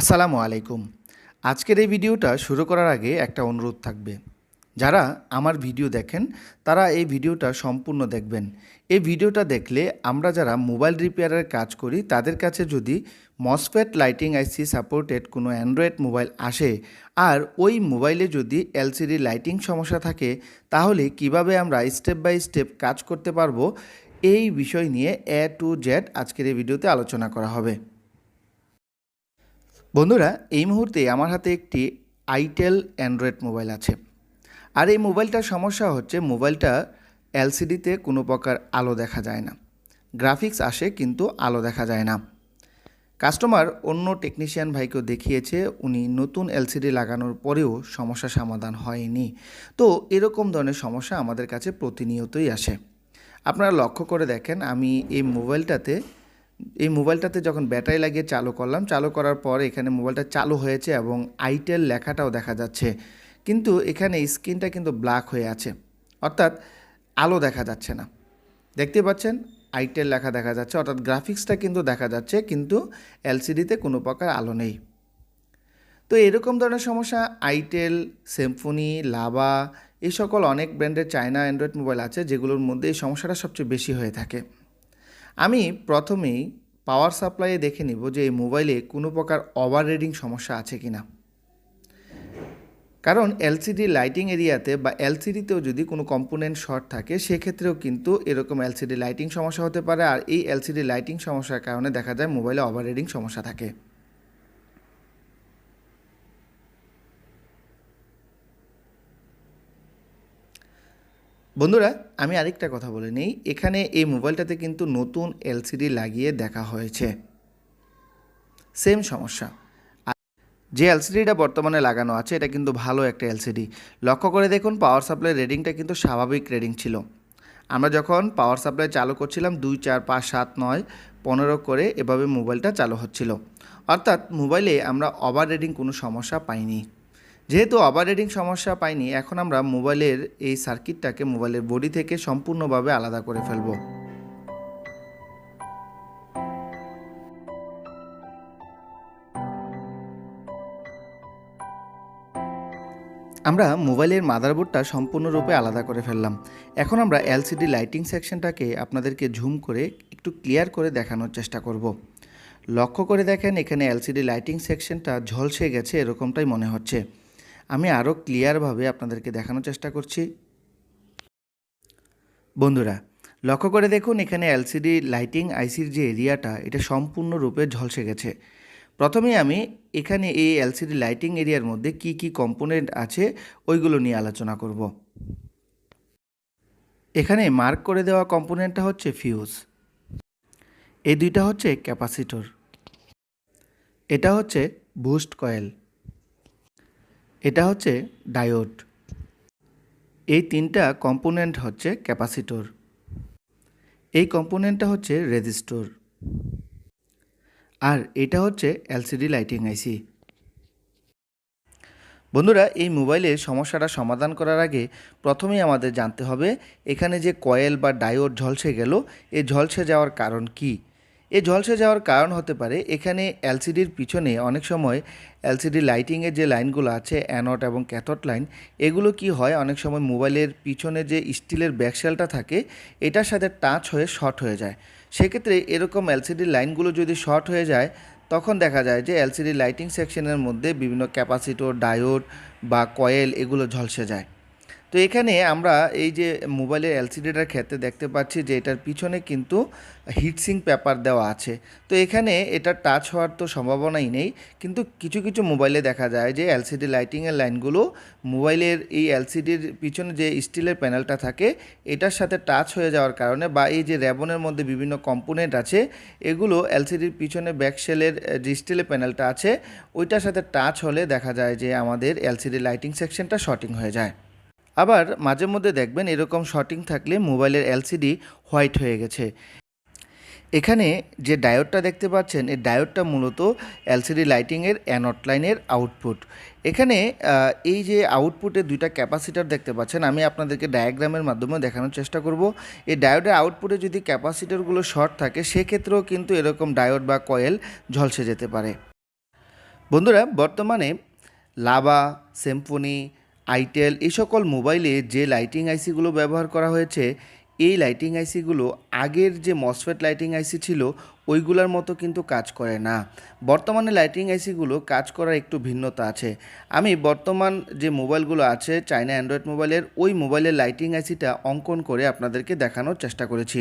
আসসালামু আলাইকুম। আজকের এই ভিডিওটা শুরু করার আগে একটা অনুরোধ থাকবে। যারা আমার ভিডিও দেখেন তারা এই ভিডিওটা সম্পূর্ণ দেখবেন। এই ভিডিওটা দেখলে আমরা যারা মোবাইল রিপেয়ারের কাজ করি তাদের কাছে যদি মসফেট লাইটিং আইসি সাপোর্টেড কোনো অ্যান্ড্রয়েড মোবাইল আসে আর ওই মোবাইলে যদি এলসিডি লাইটিং সমস্যা থাকে তাহলে কিভাবে আমরা স্টেপ বাই স্টেপ কাজ করতে পারবো এই বিষয় নিয়ে A to Z আজকের এই ভিডিওতে আলোচনা করা হবে। বন্ধুরা, এই মুহূর্তে আমার হাতে একটি আইটেল অ্যান্ড্রয়েড মোবাইল আছে। আর এই মোবাইলটার সমস্যা হচ্ছে মোবাইলটা এলসিডিতে কোনো প্রকার আলো দেখা যায় না। গ্রাফিক্স আসে কিন্তু আলো দেখা যায় না। কাস্টমার অন্য টেকনিশিয়ান ভাইকেও দেখিয়েছে, উনি নতুন এলসিডি লাগানোর পরেও সমস্যা সমাধান হয়নি। তো এরকম ধরনের সমস্যা আমাদের কাছে প্রতিনিয়তই আসে। আপনারা লক্ষ্য করে দেখেন, আমি এই মোবাইলটাতে যখন ব্যাটারি লাগিয়ে চালু করলাম, চালু করার পর এখানে মোবাইলটা চালু হয়েছে এবং আইটেল লেখাটাও দেখা যাচ্ছে, কিন্তু এখানে স্ক্রিনটা কিন্তু ব্ল্যাক হয়ে আছে, অর্থাৎ আলো দেখা যাচ্ছে না। দেখতে পাচ্ছেন আইটেল লেখা দেখা যাচ্ছে, অর্থাৎ গ্রাফিক্সটা কিন্তু দেখা যাচ্ছে কিন্তু এলসিডিতে কোনো প্রকার আলো নেই। তো এরকম ধরনের সমস্যা আইটেল, সিম্ফনি, লাভা এই সকল অনেক ব্র্যান্ডের চায়না অ্যান্ড্রয়েড মোবাইল আছে যেগুলোর মধ্যে এই সমস্যাটা সবচেয়ে বেশি হয়ে থাকে। আমি প্রথমেই পাওয়ার সাপ্লাইয়ে দেখে নিব যে এই মোবাইলে কোনো প্রকার ওভাররিডিং সমস্যা আছে কি না। কারণ এলসিডি লাইটিং এরিয়াতে বা এলসিডিতেও যদি কোনো কম্পোনেন্ট শর্ট থাকে সেক্ষেত্রেও কিন্তু এরকম এলসিডি লাইটিং সমস্যা হতে পারে, আর এই এলসিডি লাইটিং সমস্যার কারণে দেখা যায় মোবাইলে ওভাররিডিং সমস্যা থাকে। বন্ধুরা, আমি আরেকটা কথা বলে নিই, এখানে এই মোবাইলটাতে কিন্তু নতুন এলসিডি লাগিয়ে দেখা হয়েছে, সেম সমস্যা। যে এলসিডিটা বর্তমানে লাগানো আছে এটা কিন্তু ভালো একটা এলসিডি। লক্ষ্য করে দেখুন পাওয়ার সাপ্লাই রিডিংটা কিন্তু স্বাভাবিক রিডিং ছিল। আমরা যখন পাওয়ার সাপ্লাই চালু করছিলাম 2, 4, 5, 7, 9, 15 করে এভাবে মোবাইলটা চালু হচ্ছিল, অর্থাৎ মোবাইলে আমরা ওভার রিডিং কোনো সমস্যা পাইনি। যেহেতু ওভার রিডিং সমস্যা পাইনি, এখন আমরা মোবাইলের এই সার্কিটটাকে মোবাইলের বডি থেকে সম্পূর্ণভাবে আলাদা করে ফেলবো। আমরা মোবাইলের মাদারবোর্ডটা সম্পূর্ণরূপে আলাদা করে ফেললাম। এখন আমরা এলসিডি লাইটিং সেকশনটাকে আপনাদেরকে জুম করে একটু ক্লিয়ার করে দেখানোর চেষ্টা করব। লক্ষ্য করে দেখেন এখানে এলসিডি লাইটিং সেকশনটা ঝলসে গেছে, এরকমটাই মনে হচ্ছে। আমি আরও ক্লিয়ারভাবে আপনাদেরকে দেখানোর চেষ্টা করছি। বন্ধুরা, লক্ষ্য করে দেখুন এখানে এলসিডি লাইটিং আইসির যে এরিয়াটা এটা সম্পূর্ণরূপে ঝলসে গেছে। প্রথমে আমি এখানে এই এলসিডি লাইটিং এরিয়ার মধ্যে কি কি কম্পোনেন্ট আছে ওইগুলো নিয়ে আলোচনা করব। এখানে মার্ক করে দেওয়া কম্পোনেন্টটা হচ্ছে ফিউজ, এই দুইটা হচ্ছে ক্যাপাসিটর, এটা হচ্ছে বুস্ট কয়েল, এটা হচ্ছে ডায়োড। এই তিনটা কম্পোনেন্ট হচ্ছে ক্যাপাসিটর, এই কম্পোনেন্টটা হচ্ছে রেজিস্টর, আর এটা হচ্ছে এলসিডি লাইটিং আইসি। বন্ধুরা, এই মোবাইলের সমস্যাটা সমাধান করার আগে প্রথমেই আমাদের জানতে হবে এখানে যে কয়েল বা ডায়োড ঝলসে গেল, এই ঝলসে যাওয়ার কারণ কি। এই ঝলসে যাওয়ার কারণ হতে পারে এখানে এলসিডির পিছনে অনেক সময় এলসিডি লাইটিংয়ের যে লাইনগুলো আছে অ্যানোড এবং ক্যাথোড লাইন, এগুলো কি হয় অনেক সময় মোবাইলের পিছনে যে স্টিলের ব্যাকশেলটা থাকে এটার সাথে টাচ হয়ে শর্ট হয়ে যায়। সেক্ষেত্রে এরকম এলসিডি লাইনগুলো যদি শর্ট হয়ে যায় তখন দেখা যায় যে এলসিডি লাইটিং সেকশনের মধ্যে বিভিন্ন ক্যাপাসিটর, ডায়োড বা কয়েল এগুলো ঝলসে যায়। তো এখানে আমরা এই যে মোবাইলের এলসিডিটার ক্ষেত্রে দেখতে পাচ্ছি যে এটার পিছনে কিন্তু হিটসিঙ্ক পেপার দেওয়া আছে। তো এখানে এটা টাচ হওয়ার তো সম্ভাবনাই নেই, কিন্তু কিছু কিছু মোবাইলে দেখা যায় যে এলসিডি লাইটিংয়ের লাইনগুলো মোবাইলের এই এলসিডির পিছনে যে স্টিলের প্যানেলটা থাকে এটার সাথে টাচ হয়ে যাওয়ার কারণে বা এই যে র্যাবনের মধ্যে বিভিন্ন কম্পোনেন্ট আছে এগুলো এলসিডির পিছনে ব্যাকশেলের যে স্টিলের প্যানেলটা আছে ওইটার সাথে টাচ হলে দেখা যায় যে আমাদের এলসিডি লাইটিং সেকশনটা শর্টিং হয়ে যায়। আবার মাঝে মধ্যে দেখবেন এরকম শর্টিং থাকলে মোবাইলের এলসিডি হোয়াইট হয়ে গেছে। এখানে যে ডায়োডটা দেখতে পাচ্ছেন এই ডায়োডটা মূলত এলসিডি লাইটিংয়ের অ্যানোড লাইনের আউটপুট। এখানে এই যে আউটপুটে দুইটা ক্যাপাসিটার দেখতে পাচ্ছেন, আমি আপনাদেরকে ডায়াগ্রামের মাধ্যমে দেখানোর চেষ্টা করব। এই ডায়োডের আউটপুটে যদি ক্যাপাসিটারগুলো শর্ট থাকে সেক্ষেত্রেও কিন্তু এরকম ডায়োড বা কয়েল ঝলসে যেতে পারে। বন্ধুরা, বর্তমানে লাভা, সিম্ফনি, আইটেল এই সকল মোবাইলে যে লাইটিং আইসিগুলো ব্যবহার করা হয়েছে, এই লাইটিং আইসিগুলো আগের যে মসফেট লাইটিং আইসি ছিল ওইগুলোর মতো কিন্তু কাজ করে না। বর্তমানে লাইটিং আইসিগুলো কাজ করার একটু ভিন্নতা আছে। আমি বর্তমান যে মোবাইলগুলো আছে চায়না অ্যান্ড্রয়েড মোবাইলের, ওই মোবাইলের লাইটিং আইসিটা অঙ্কন করে আপনাদেরকে দেখানোর চেষ্টা করেছি।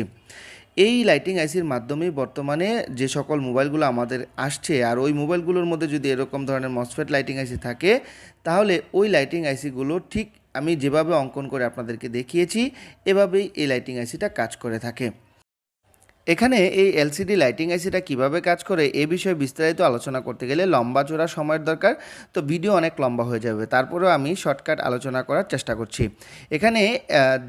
এই লাইটিং আইসির মাধ্যমেই বর্তমানে যে সকল মোবাইলগুলো আমাদের আসছে, আর ওই মোবাইলগুলোর মধ্যে যদি এরকম ধরনের মসফেট লাইটিং আইসি থাকে, তাহলে ওই লাইটিং আইসিগুলো ঠিক আমি যেভাবে অঙ্কন করে আপনাদেরকে দেখিয়েছি এভাবেই এই লাইটিং আইসিটা কাজ করে থাকে। এখানে এই এলসিডি লাইটিং আইসিটা কিভাবে কাজ করে এ বিষয়ে বিস্তারিত আলোচনা করতে গেলে লম্বা চড়া সময়ের দরকার, তো ভিডিও অনেক লম্বা হয়ে যাবে। তারপরেও আমি শর্টকাট আলোচনা করার চেষ্টা করছি। এখানে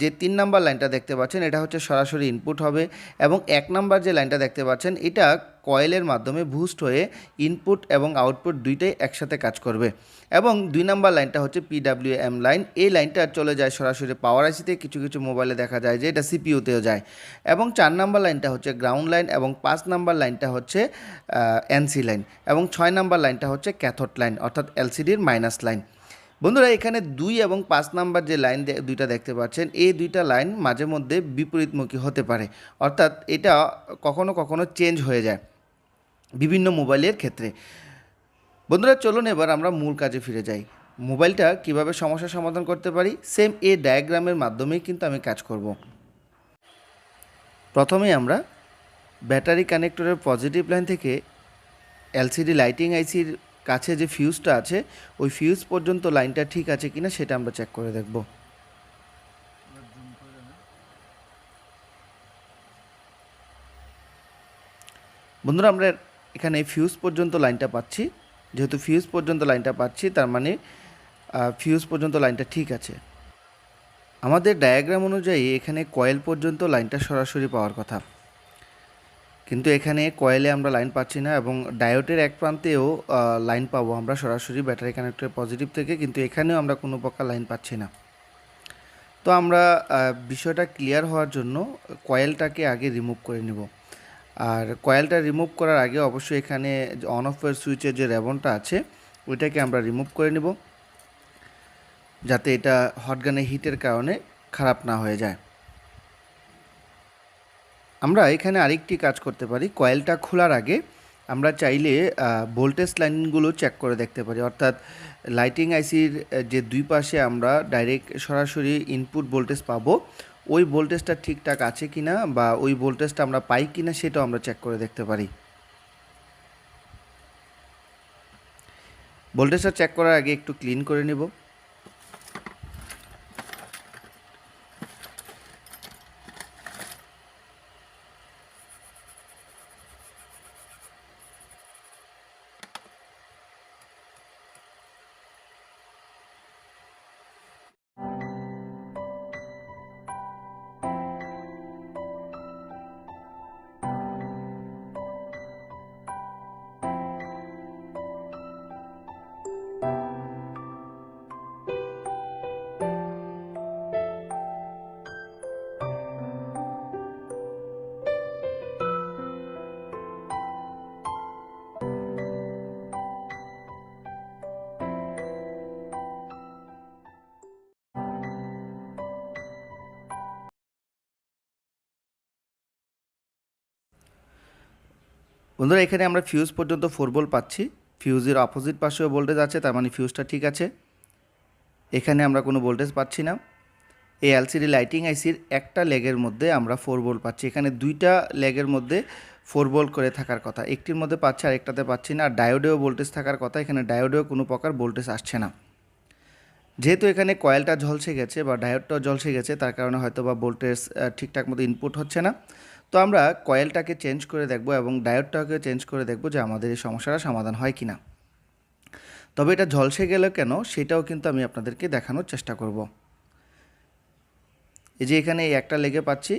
যে 3 নাম্বার লাইনটা দেখতে পাচ্ছেন এটা হচ্ছে সরাসরি ইনপুট হবে, এবং 1 নাম্বার যে লাইনটা দেখতে পাচ্ছেন এটা কয়েলের মাধ্যমে বুস্ট হয়ে ইনপুট এবং আউটপুট দুইটাই একসাথে কাজ করবে। এবং 2 নাম্বার লাইনটা হচ্ছে পিডাব্লিউএম লাইন, এই লাইনটা চলে যায় সরাসরি পাওয়ার আইসিতে, কিছু কিছু মোবাইলে দেখা যায় যে এটা সিপিইউতেও যায়। এবং 4 নাম্বার লাইনটা হচ্ছে গ্রাউন্ড লাইন, এবং 5 নাম্বার লাইনটা হচ্ছে এনসি লাইন, এবং 6 নাম্বার লাইনটা হচ্ছে ক্যাথোড লাইন অর্থাৎ এলসিডির মাইনাস লাইন। বন্ধুরা, এখানে 2 এবং 5 নাম্বার যে লাইন দুইটা দেখতে পাচ্ছেন, এই দুইটা লাইন মাঝে মধ্যে বিপরীতমুখী হতে পারে, অর্থাৎ এটা কখনো কখনো চেঞ্জ হয়ে যায় বিভিন্ন মোবাইলের ক্ষেত্রে। বন্ধুরা, চলুন এবার আমরা মূল কাজে ফিরে যাই। মোবাইলটা কিভাবে সমস্যার সমাধান করতে পারি সেম এই ডায়াগ্রামের মাধ্যমেই কিন্তু আমি কাজ করব। প্রথমেই আমরা ব্যাটারি কানেক্টরের পজিটিভ লাইন থেকে এলসিডি লাইটিং আইসির কাছে যে ফিউজটা আছে ওই ফিউজ পর্যন্ত লাইনটা ঠিক আছে কিনা সেটা আমরা চেক করে দেখব। বন্ধুরা, আমরা এখানে ফিউজ পর্যন্ত লাইনটা পাচ্ছি। যেহেতু ফিউজ পর্যন্ত লাইনটা পাচ্ছি তার মানে ফিউজ পর্যন্ত লাইনটা ঠিক আছে। আমাদের ডায়াগ্রাম অনুযায়ী এখানে কয়েল পর্যন্ত লাইনটা সরাসরি পাওয়ার কথা, কিন্তু এখানে কয়েলে আমরা লাইন পাচ্ছি না, এবং ডায়োডের এক প্রান্তেও লাইন পাবো আমরা সরাসরি ব্যাটারি কানেক্টরের পজিটিভ থেকে, কিন্তু এখানেও আমরা কোনো প্রকার লাইন পাচ্ছি না। তো আমরা বিষয়টা ক্লিয়ার হওয়ার জন্য কয়েলটাকে আগে রিমুভ করে নেব। আর কয়েলটা রিমুভ করার আগে অবশ্যই এখানে অন অফের সুইচের যে রেবনটা আছে ওইটাকে আমরা রিমুভ করে নেব, যাতে এটা হটগানের হিটের কারণে খারাপ না হয়ে যায়। আমরা এখানে আরেকটি কাজ করতে পারি, কয়েলটা খোলার আগে আমরা চাইলে ভোল্টেজ লাইনগুলো চেক করে দেখতে পারি, অর্থাৎ লাইটিং আইসির যে দুই পাশে আমরা ডাইরেক্ট সরাসরি ইনপুট ভোল্টেজ পাবো, ওই ভোল্টেজটা ঠিকঠাক আছে কিনা বা ওই ভোল্টেজটা আমরা পাই কিনা সেটাও আমরা চেক করে দেখতে পারি। ভোল্টেজটা চেক করার আগে একটু ক্লিন করে নেব। বন্ধুরা, এখানে আমরা ফিউজ পর্যন্ত 4 ভোল্ট পাচ্ছি, ফিউজের অপোজিট পাশেও ভোল্টেজ আছে, তার মানে ফিউজটা ঠিক আছে। এখানে আমরা কোনো ভোল্টেজ পাচ্ছি না। এই এলসিডি লাইটিং আইসির একটা লেগের মধ্যে আমরা 4 ভোল্ট পাচ্ছি, এখানে দুইটা লেগের মধ্যে 4 ভোল্ট করে থাকার কথা, একটির মধ্যে পাচ্ছি আর একটাতে পাচ্ছি না। আর ডায়োডেও ভোল্টেজ থাকার কথা, এখানে ডায়োডেও কোনো প্রকার ভোল্টেজ আসছে না। যেহেতু এখানে কয়েলটা ঝলসে গেছে বা ডায়োডটাও ঝলসে গেছে, তার কারণে হয়তো বা ভোল্টেজ ঠিকঠাক মতো ইনপুট হচ্ছে না। তো আমরা কয়েলটাকে চেঞ্জ করে দেখব এবং ডায়োডটাকে চেঞ্জ করে দেখব যে আমাদের এই সমস্যাটা সমাধান হয় কিনা। তবে এটা ঝলসে গেল কেন সেটাও কিন্তু আমি আপনাদেরকে দেখানোর চেষ্টা করব। এই যে এখানে এই একটা লেগে পাচ্ছি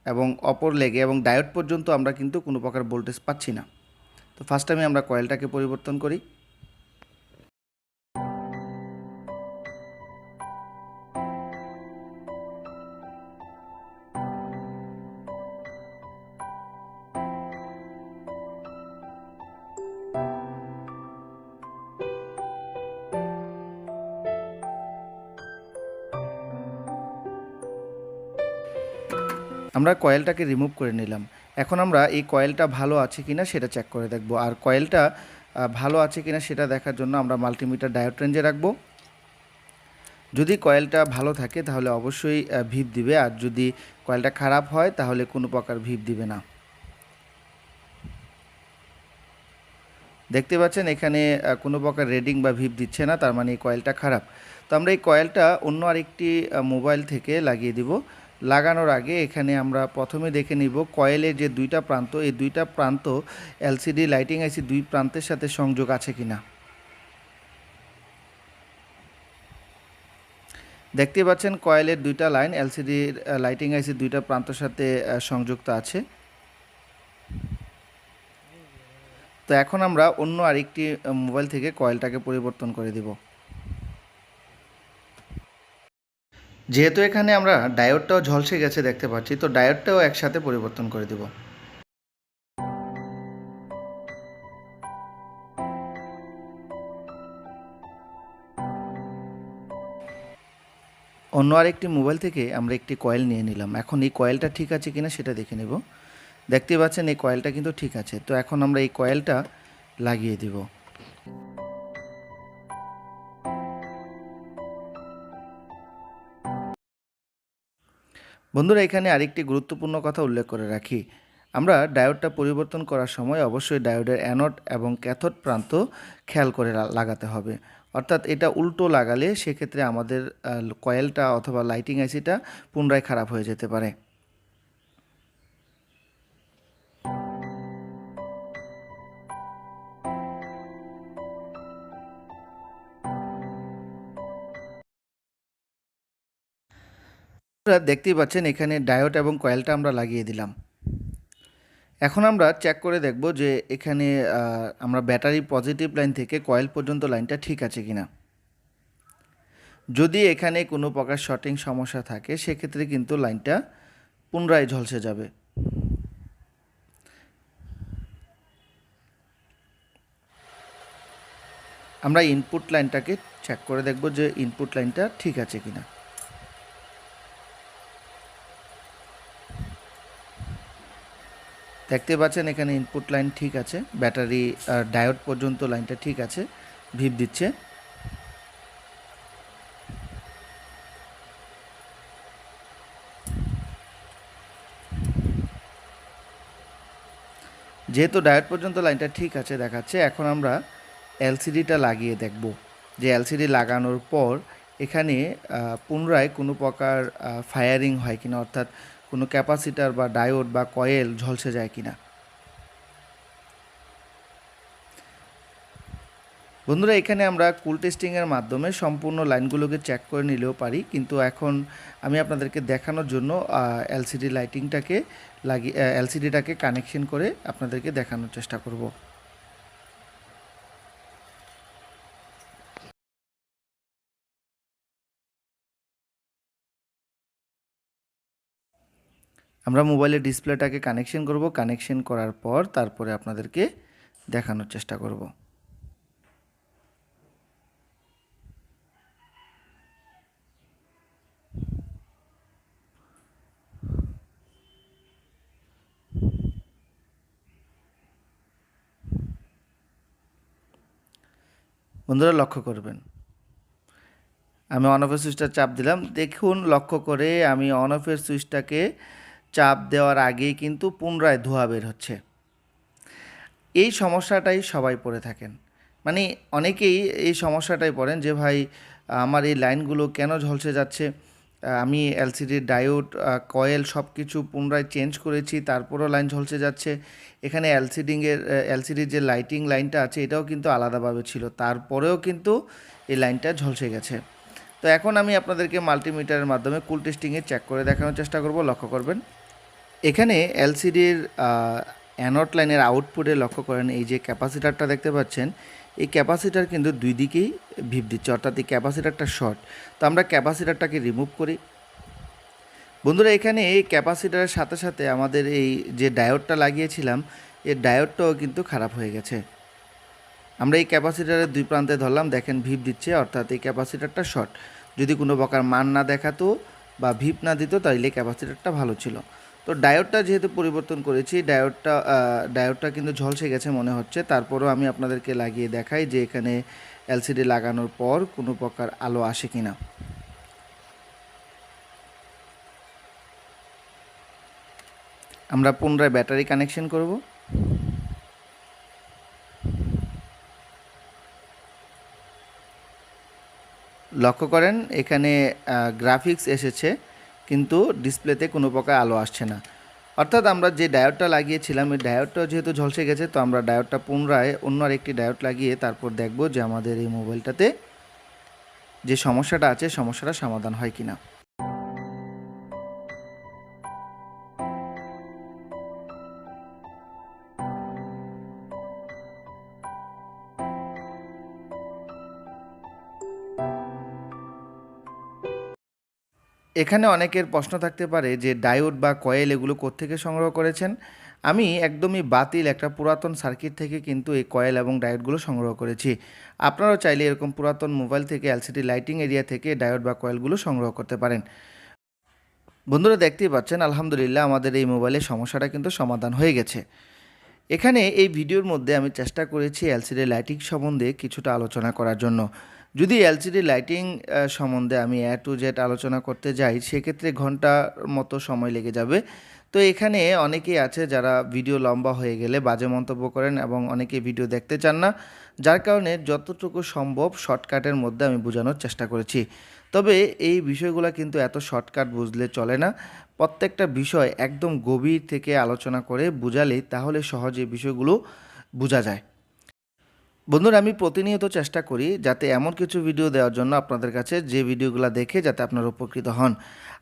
এবং অপর লেগে এবং ডায়োড পর্যন্ত আমরা কিন্তু কোনো প্রকার ভোল্টেজ পাচ্ছি না। তো ফার্স্ট টাইমে আমরা কয়েলটাকে পরিবর্তন করি। আমরা কয়েলটাকে রিমুভ করে নিলাম। এখন আমরা এই কয়েলটা ভালো আছে কিনা সেটা চেক করে দেখব। আর কয়েলটা ভালো আছে কিনা সেটা দেখার জন্য আমরা মাল্টিমিটার ডায়োড রেঞ্জে রাখবো। যদি কয়েলটা ভালো থাকে তাহলে অবশ্যই ভিপ দিবে, আর যদি কয়েলটা খারাপ হয় তাহলে কোনো প্রকার ভিপ দিবে না। দেখতে পাচ্ছেন এখানে কোনো প্রকার রেডিং বা ভিপ দিচ্ছে না, তার মানে এই কয়েলটা খারাপ। তো আমরা এই কয়েলটা অন্য আরেকটি মোবাইল থেকে লাগিয়ে দিব। লাগানোর আগে এখানে আমরা প্রথমে দেখে নিব কয়েলের যে দুইটা প্রান্ত, এই দুইটা প্রান্ত এলসিডি লাইটিং আইসি দুই প্রান্তের সাথে সংযোগ আছে কিনা। দেখতে পাচ্ছেন কয়েলের দুইটা লাইন এলসিডির লাইটিং আইসির দুইটা প্রান্তের সাথে সংযুক্ত আছে। তো এখন আমরা অন্য আরেকটি মোবাইল থেকে কয়েলটাকে পরিবর্তন করে দিব। যেহেতু এখানে আমরা ডায়োডটাও ঝলসে গেছে দেখতে পাচ্ছি, তো ডায়োডটাও একসাথে পরিবর্তন করে দিব। অন্য আরেকটি মোবাইল থেকে আমরা একটি কয়েল নিয়ে নিলাম। এখন এই কয়েলটা ঠিক আছে কিনা সেটা দেখে নেব। দেখতে পাচ্ছেন এই কয়েলটা কিন্তু ঠিক আছে। তো এখন আমরা এই কয়েলটা লাগিয়ে দিব। বন্ধুরা, এখানে আরেকটি গুরুত্বপূর্ণ কথা উল্লেখ করে রাখি। আমরা ডায়োডটা পরিবর্তন করার সময় অবশ্যই ডায়োডের অ্যানোড এবং ক্যাথোড প্রান্ত খেয়াল করে লাগাতে হবে। অর্থাৎ এটা উল্টো লাগালে সেক্ষেত্রে আমাদের কয়েলটা অথবা লাইটিং আইসিটা পুনরায় খারাপ হয়ে যেতে পারে। আপনারা দেখতেই পাচ্ছেন এখানে ডায়োড এবং কয়েলটা আমরা লাগিয়ে দিলাম। এখন আমরা চেক করে দেখব যে এখানে আমরা ব্যাটারি পজিটিভ লাইন থেকে কয়েল পর্যন্ত লাইনটা ঠিক আছে কিনা। যদি এখানে কোনো প্রকার শর্টিং সমস্যা থাকে সেক্ষেত্রে কিন্তু লাইনটা পুনরায় ঝলসে যাবে। আমরা ইনপুট লাইনটাকে চেক করে দেখব যে ইনপুট লাইনটা ঠিক আছে কিনা। দেখতে পাচ্ছেন এখানে ইনপুট লাইন ঠিক আছে, ব্যাটারি ডায়োড পর্যন্ত লাইনটা ঠিক আছে, ভিপ দিচ্ছে। যেহেতু ডায়োড পর্যন্ত লাইনটা ঠিক আছে দেখাচ্ছে, এখন আমরা এলসিডিটা লাগিয়ে দেখব যে এলসিডি লাগানোর পর এখানে পুনরায় কোনো প্রকার ফায়ারিং হয় কিনা, অর্থাৎ কোনো ক্যাপাসিটার বা ডায়োড বা কয়েল ঝলসে যায় কিনা। বন্ধুরা, এখানে আমরা কুল টেস্টিংয়ের মাধ্যমে সম্পূর্ণ লাইনগুলোকে চেক করে নিলেও পারি, কিন্তু এখন আমি আপনাদেরকে দেখানোর জন্য এলসিডি লাইটিংটাকে এলসিডিটাকে কানেকশন করে আপনাদেরকে দেখানোর চেষ্টা করব। আমরা মোবাইলের ডিসপ্লেটাকে কানেকশন করব, কানেকশন করার পর তারপরে আপনাদেরকে দেখানোর চেষ্টা করব। বন্ধুরা, লক্ষ্য করবেন আমি অন অফের সুইচটা চাপ দিলাম। দেখুন, লক্ষ্য করে আমি অন অফের সুইচটাকে চাপ দেওয়ার আগেই কিন্তু পুনরায় ধোঁয়া বের হচ্ছে। এই সমস্যাটাই সবাই পড়ে থাকেন, মানে অনেকেই এই সমস্যাটাই পড়েন যে ভাই আমার এই লাইনগুলো কেন ঝলসে যাচ্ছে। আমি এলসিডির ডায়োড কয়েল সব কিছু পুনরায় চেঞ্জ করেছি, তারপরও লাইন ঝলসে যাচ্ছে। এখানে এলসিডির যে লাইটিং লাইনটা আছে এটাও কিন্তু আলাদাভাবে ছিল, তারপরেও কিন্তু এই লাইনটা ঝলসে গেছে। তো এখন আমি আপনাদেরকে মাল্টিমিটারের মাধ্যমে কুল টেস্টিংয়ে চেক করে দেখানোর চেষ্টা করব। লক্ষ্য করবেন এখানে এলসিডির অ্যানোড লাইনের আউটপুটে লক্ষ্য করেন এই যে ক্যাপাসিটারটা দেখতে পাচ্ছেন, এই ক্যাপাসিটার কিন্তু দুই দিকেই ভিপ দিচ্ছে, অর্থাৎ এই ক্যাপাসিটারটা শর্ট। তো আমরা ক্যাপাসিটারটাকে রিমুভ করি। বন্ধুরা, এখানে এই ক্যাপাসিটারের সাথে সাথে আমাদের এই যে ডায়োডটা লাগিয়েছিলাম এই ডায়োডটাও কিন্তু খারাপ হয়ে গেছে। আমরা এই ক্যাপাসিটারের দুই প্রান্তে ধরলাম, দেখেন ভিপ দিচ্ছে, অর্থাৎ এই ক্যাপাসিটারটা শর্ট। যদি কোনো প্রকার মান না দেখাতো বা ভিপ না দিত তাহলে ক্যাপাসিটারটা ভালো ছিল। তো ডায়োডটা যেহেতু পরিবর্তন করেছি, ডায়োডটা কিন্তু ঝলসে গেছে মনে হচ্ছে। তারপরেও আমি আপনাদেরকে লাগিয়ে দেখাই যে এখানে এলসিডি লাগানোর পর কোনো প্রকার আলো আসে কিনা। আমরা পুনরায় ব্যাটারি কানেকশন করব। লক্ষ্য করেন এখানে গ্রাফিক্স এসেছে, কিন্তু ডিসপ্লেতে কোনো প্রকার আলো আসছে না। অর্থাৎ আমরা যে ডায়োডটা লাগিয়েছিলাম এই ডায়োডটা যেহেতু ঝলসে গেছে, তো আমরা ডায়োডটা পুনরায় অন্য আরেকটি ডায়োড লাগিয়ে তারপর দেখব যে আমাদের এই মোবাইলটাতে যে সমস্যাটা আছে সমস্যাটা সমাধান হয় কিনা। এখানে অনেকের প্রশ্ন থাকতে পারে যে ডায়োড বা কয়েল এগুলো কোত্থেকে সংগ্রহ করেছেন। আমি একদমই বাতিল একটা পুরাতন সার্কিট থেকে কিন্তু এই কয়েল এবং ডায়োডগুলো সংগ্রহ করেছি। আপনারাও চাইলে এরকম পুরাতন মোবাইল থেকে এলসিডি লাইটিং এরিয়া থেকে ডায়োড বা কয়েলগুলো সংগ্রহ করতে পারেন। বন্ধুরা দেখতেই পাচ্ছেন আলহামদুলিল্লাহ আমাদের এই মোবাইলের সমস্যাটা কিন্তু সমাধান হয়ে গেছে। এখানে এই ভিডিওর মধ্যে আমি চেষ্টা করেছি এলসিডি লাইটিং সম্বন্ধে কিছুটা আলোচনা করার জন্য। যদি এলসিডি লাইটিং সম্বন্ধে আমি টু জেড আলোচনা করতে যাই সেক্ষেত্রে ঘন্টার মতো সময় লেগে যাবে। তো এখানে অনেকেই আছে যারা ভিডিও লম্বা হয়ে গেলে বাজে মন্তব্য করেন এবং অনেকে ভিডিও দেখতে চান না, যার কারণে যতটুকু সম্ভব শর্টকাটের মধ্যে আমি বোঝানোর চেষ্টা করেছি। তবে এই বিষয়গুলো কিন্তু এত শর্টকাট বুঝলে চলে না। প্রত্যেকটা বিষয় একদম গভীর থেকে আলোচনা করে বুঝালেই তাহলে সহজে বিষয়গুলো বোঝা যায়। বন্ধুরা আমি প্রতিনিয়ত চেষ্টা করি যাতে এমন কিছু ভিডিও দেওয়ার জন্য আপনাদের কাছে যে ভিডিওগুলো দেখে যাতে আপনারা উপকৃত হন।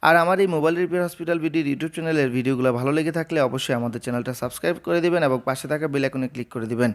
আর আমার এই মোবাইল রিপেয়ার হসপিটাল বিডির ইউটিউব চ্যানেলের ভিডিওগুলো ভালো লেগে থাকলে অবশ্যই আমাদের চ্যানেলটা সাবস্ক্রাইব করে দিবেন এবং পাশে থাকা বেল আইকনে ক্লিক করে দিবেন।